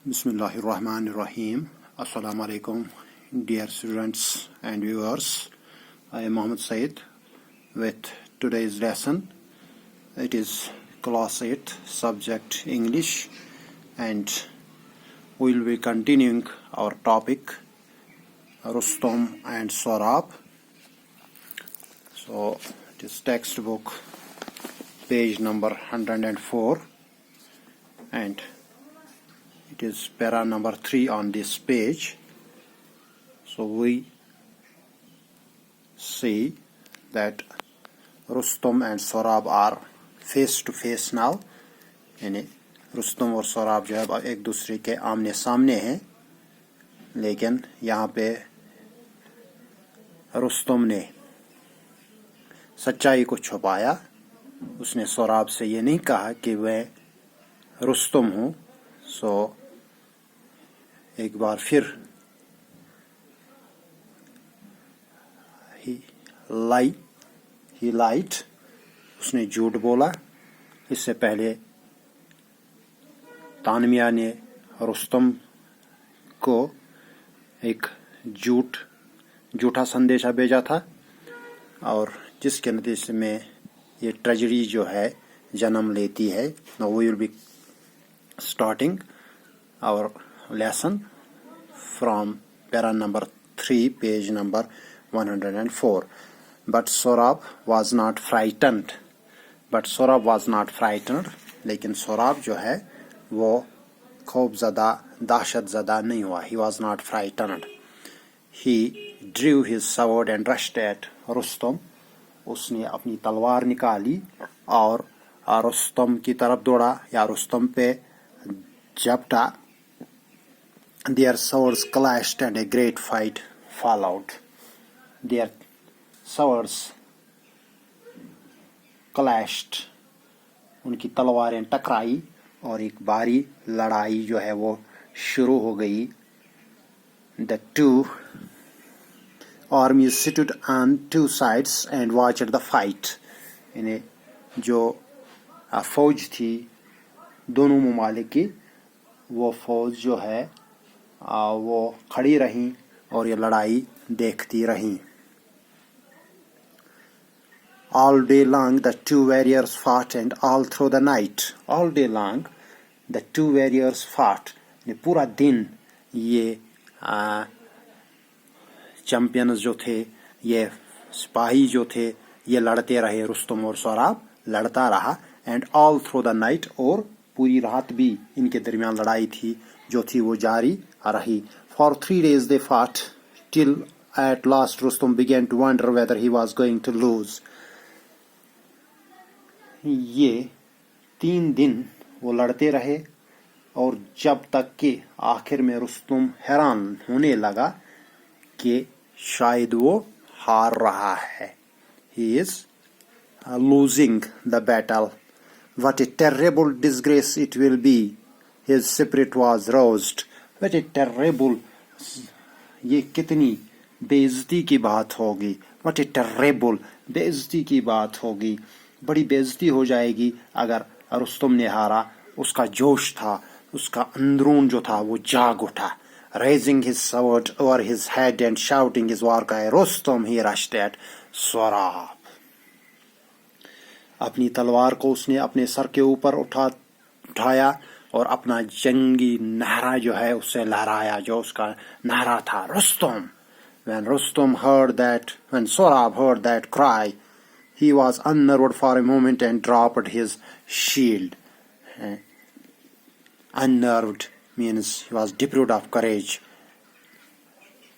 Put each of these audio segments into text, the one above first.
Bismillahirrahmanirrahim. Assalamu alaikum, dear students and viewers. I am Mohammed Said with today's lesson. It is class 8 subject English, and we will be continuing our topic Rustom and Sorab. So it is textbook page number 104, and it is para number 3 on this page. So we see that Rustom and Sorab are face to face now. यानी रुस्तम और सोराब जो है एक दूसरे के आमने सामने हैं, लेकिन यहाँ पे रुस्तम ने सच्चाई को छुपाया. उसने सोराब से ये नहीं कहा कि वह रुस्तम हूँ. सो एक बार फिर he lied, उसने झूठ बोला. इससे पहले तानमिया ने रुस्तम को एक झूठा संदेशा भेजा था, और जिसके नतीजे में ये ट्रेजेडी जो है जन्म लेती है. Now we will be starting our lesson from para number 3, page number 104. But Sorab was not frightened. लेकिन सोराब जो है वो खौफज़दा, दहशत ज़दा नहीं हुआ. He was not frightened. He drew his sword and rushed at Rustam. उसने अपनी तलवार निकाली और रुस्तम की तरफ दौड़ा या रुस्तम पे झपटा. Their swords clashed and a great fight followed. Their swords clashed, उनकी तलवारें टकराई और एक भारी लड़ाई जो है वो शुरू हो गई. The two armies stood on two sides and watched the fight. यानी जो फौज थी दोनों ममालिक की, वो फौज जो है वो खड़ी रही और ये लड़ाई देखती रही. All day long the two warriors fought, and all through the night. All day long the two warriors fought. पूरा दिन ये चैंपियंस जो थे, ये सिपाही जो थे, ये लड़ते रहे. रुस्तम और सोराब लड़ता रहा. And all through the night, और पूरी रात भी इनके दरमियान लड़ाई थी जो थी वो जारी रही. For 3 days they fought till at last Rustam began to wonder whether he was going to lose. ये 3 दिन वो लड़ते रहे, और जब तक कि आखिर में रुस्तम हैरान होने लगा कि शायद वो हार रहा है. He is losing the battle. What a terrible disgrace it will be. His spirit was roused. What a terrible, ये कितनी बेइज्जती की बात होगी. What a terrible, बेइज्जती की बात होगी. बड़ी बेइज्जती हो जाएगी अगर रुस्तम ने हारा. उसका जोश था, उसका अंदरून जो था वो जाग उठा. Raising his sword over his head and shouting his war cry, Rustam, he rushed at Sorab. अपनी तलवार को उसने अपने सर के ऊपर उठाया और अपना जंगी नारा जो है उससे लहराया, जो उसका नारा था, Rustam. When Sorab heard that cry, he was unnerved for a moment and dropped his shield. Unnerved means he was deprived of courage.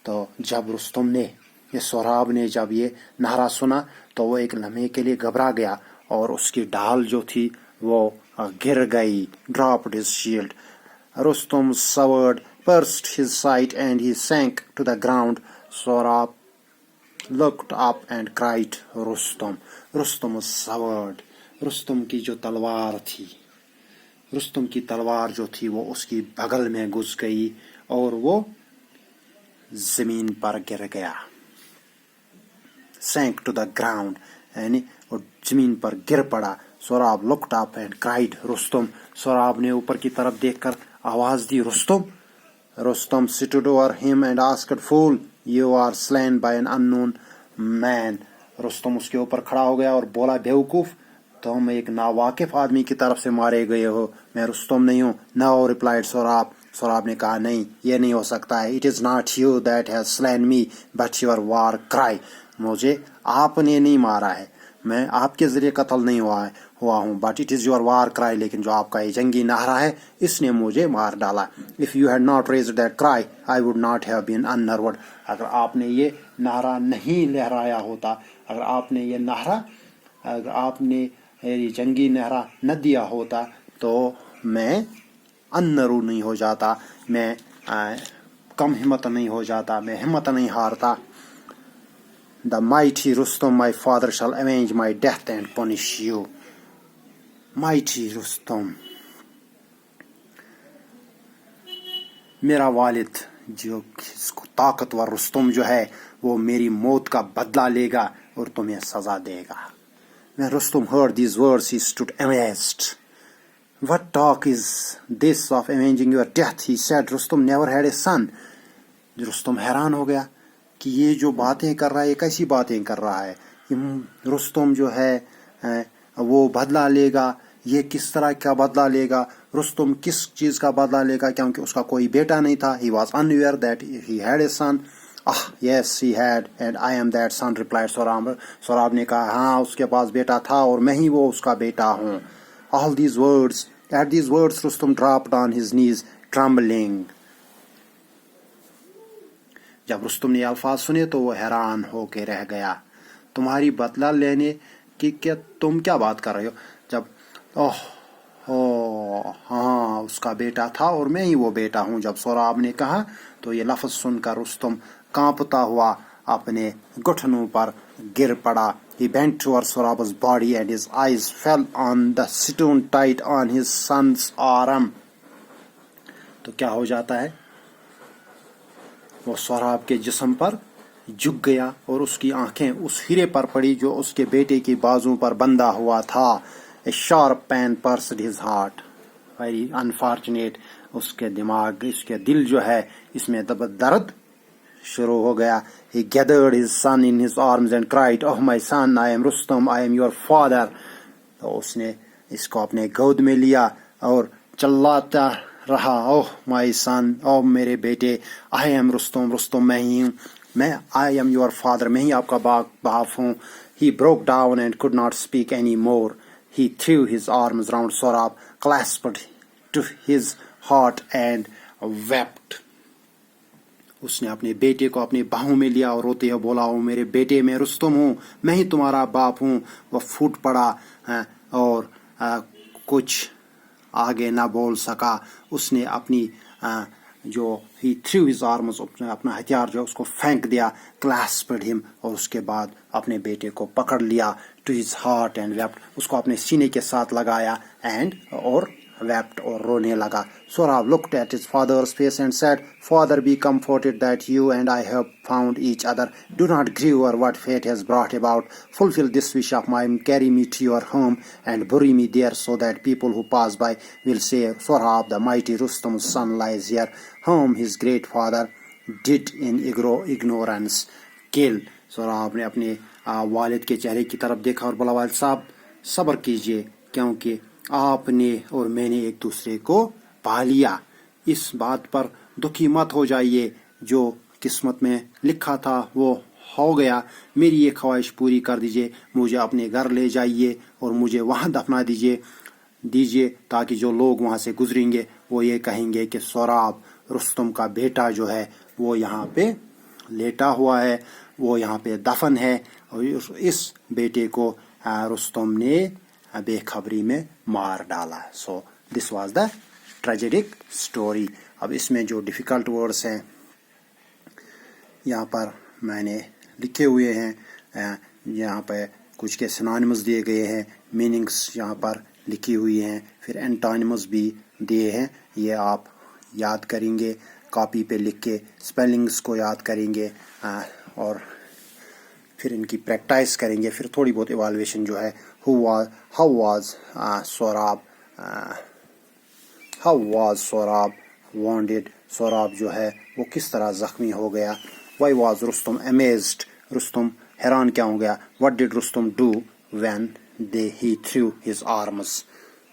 तो जब रुस्तम ने, ये सोराब ने जब ये नारा सुना तो वो एक लम्हे के लिए घबरा गया और उसकी ढाल जो थी वो गिर गई. Dropped his shield. Rustam's sword pierced his side and he sank to the ground. Sorab looked up and cried, Rustam. Rustam's sword, Rustam की जो तलवार थी, रुस्तम की तलवार जो थी वो उसकी बगल में घुस गई और वो जमीन पर गिर गया. Sank to the ground, यानी वो जमीन पर गिर पड़ा. Sorab looked up and cried, Rustam. Sorab ने ऊपर की तरफ देखकर आवाज दी Rustam. Rustam stood over him and asked, "Fool, you are slain by an unknown man." Rustam उसके ऊपर खड़ा हो गया और बोला, बेवकूफ, तुम एक नावाकिफ आदमी की तरफ से मारे गए हो, मैं रुस्तम नहीं हूँ. No, replied Sorab. सोराब ने कहा, नहीं, ये नहीं हो सकता है. It is not you that has slain me, but your war cry. मुझे आपने नहीं मारा है, मैं आपके जरिए कत्ल नहीं हुआ हूँ, but it is your war cry, लेकिन जो आपका ये जंगी नारा है इसने मुझे मार डाला. If you had not raised that cry I would not have been unnerved. अगर आपने ये नारा नहीं लहराया होता, अगर आपने ये जंगी नारा न दिया होता तो मैं अननरू नहीं हो जाता, मैं कम हिम्मत नहीं हो जाता, मैं हिम्मत नहीं हारता. The mighty Rustam, my father, shall avenge my death and punish you. Mighty Rustam. मेरा वालिद जो ताकतवर रुस्तम जो है वो मेरी मौत का बदला लेगा और तुम्हें सजा देगा. When Rustam heard these words, he stood amazed. What talk is this of avenging your death? He said. Rustam never had a son. Rustam हैरान हो गया कि ये जो बातें कर रहा है ये कैसी बातें कर रहा है. रुस्तम जो है वो बदला लेगा, ये किस तरह का बदला लेगा, रुस्तम किस चीज़ का बदला लेगा, क्योंकि उसका कोई बेटा नहीं था. He was unaware that he had a son. Yes, he had, and I am that son, replied Sorab. Sorab ने कहा, हाँ, उसके पास बेटा था और मैं ही वो उसका बेटा हूँ. At these words Rustam dropped on his knees trembling. जब रुस्तम ने अल्फाज सुने तो वो हैरान होके रह गया. तुम्हारी बदला लेने की तुम क्या बात कर रहे हो? जब हाँ, उसका बेटा था और मैं ही वो बेटा हूँ, जब सोराब ने कहा तो ये लफ्ज सुनकर रुस्तम कांपता हुआ अपने घुटनों पर गिर पड़ा. He bent towards Sorab's body and his eyes fell on the stone tied on his son's arm. तो क्या हो जाता है, वो सोराब के जिस्म पर झुक गया और उसकी आंखें उस हीरे पर पड़ी जो उसके बेटे की बाजू पर बंधा हुआ था. A sharp pain pierced his heart. Very unfortunate. उसके दिल जो है इसमें दर्द शुरू हो गया. He gathered his son in his arms and cried, "Oh my son, I am Rustam, I am your father." तो उसने इसको अपने गोद में लिया और चिल्लाता रहा, "ओह माई सन, ओह मेरे बेटे, आई एम रुस्तम, रुस्तम मैं ही हूँ, मैं आई एम योर फादर, मैं ही आपका बाप हूँ." He broke down and could not speak any more. He threw his arms round Sorab, clasped to his heart and wept. उसने अपने बेटे को अपनी बाहों में लिया और रोते हुए बोला, "ओ मेरे बेटे, मैं रुस्तम हूँ, मैं ही तुम्हारा बाप हूँ." वह फूट पड़ा और कुछ आगे ना बोल सका. उसने अपनी जो ही थ्रू हिज आर्म्स, अपना हथियार जो उसको फेंक दिया. क्लैस्प्ड हिम, और उसके बाद अपने बेटे को पकड़ लिया. To his heart and wept, उसको अपने सीने के साथ लगाया एंड और wept और रोने लगा. Sorab looked at his father's face and said, "Father, be comforted that you and I have found each other. Do not grieve over what fate has brought about. Fulfill this wish of mine, carry me to your home and bury me there so that people who pass by will say, 'Sorab, the mighty Rustam's son, lies here, whom his great father did in ignorance kill." Sorab ने अपने वालिद के चेहरे की तरफ देखा और बोला, "वालिद साहब, सब्र कीजिए, क्योंकि आपने और मैंने एक दूसरे को पा लिया. इस बात पर दुखी मत हो जाइए, जो किस्मत में लिखा था वो हो गया. मेरी ये ख्वाहिश पूरी कर दीजिए, मुझे अपने घर ले जाइए और मुझे वहाँ दफना दीजिए ताकि जो लोग वहाँ से गुजरेंगे वो ये कहेंगे कि सोराब, रुस्तम का बेटा जो है वो यहाँ पे लेटा हुआ है, वो यहाँ पे दफन है और इस बेटे को रुस्तम ने बेखबरी में मार डाला." So this was the tragic story. अब इसमें जो डिफ़िकल्ट वर्ड्स हैं यहाँ पर मैंने लिखे हुए हैं. यहाँ पे कुछ के सिनोनिम्स दिए गए हैं, मीनिंग्स यहाँ पर लिखी हुई हैं, फिर एंटोनिम्स भी दिए हैं. ये आप याद करेंगे, कॉपी पे लिख के स्पेलिंग्स को याद करेंगे और फिर इनकी प्रैक्टिस करेंगे. फिर थोड़ी बहुत इवाल्यूएशन जो है, how was Sorab how was Sohrab wounded, سوراب جو ہے وہ کس طرح زخمی ہو گیا. why was Rustam amazed, Rustam حیران کیا ہو گیا. what did Rustam do when he threw his arms.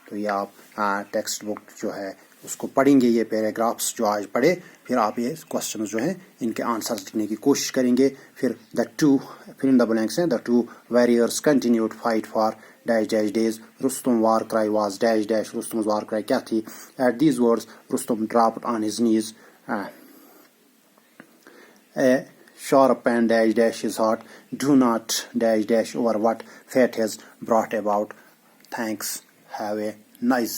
تو یہ آپ ٹیکسٹ بک جو ہے اس کو پڑھیں گے, یہ پیراگرافس جو آج پڑھے, پھر آپ یہ کوشچنز جو ہیں ان کے آنسر لکھنے کی کوشش کریں گے. پھر fill in the blanks ہیں. the two warriors continued fight for dash dash days. Rustam war cry was dash dash. رستم's war cry کیا تھی. at these words Rustam dropped on his knees. a sharp pain dash dash his heart. do not dash dash over what fate has brought about. thanks. have a nice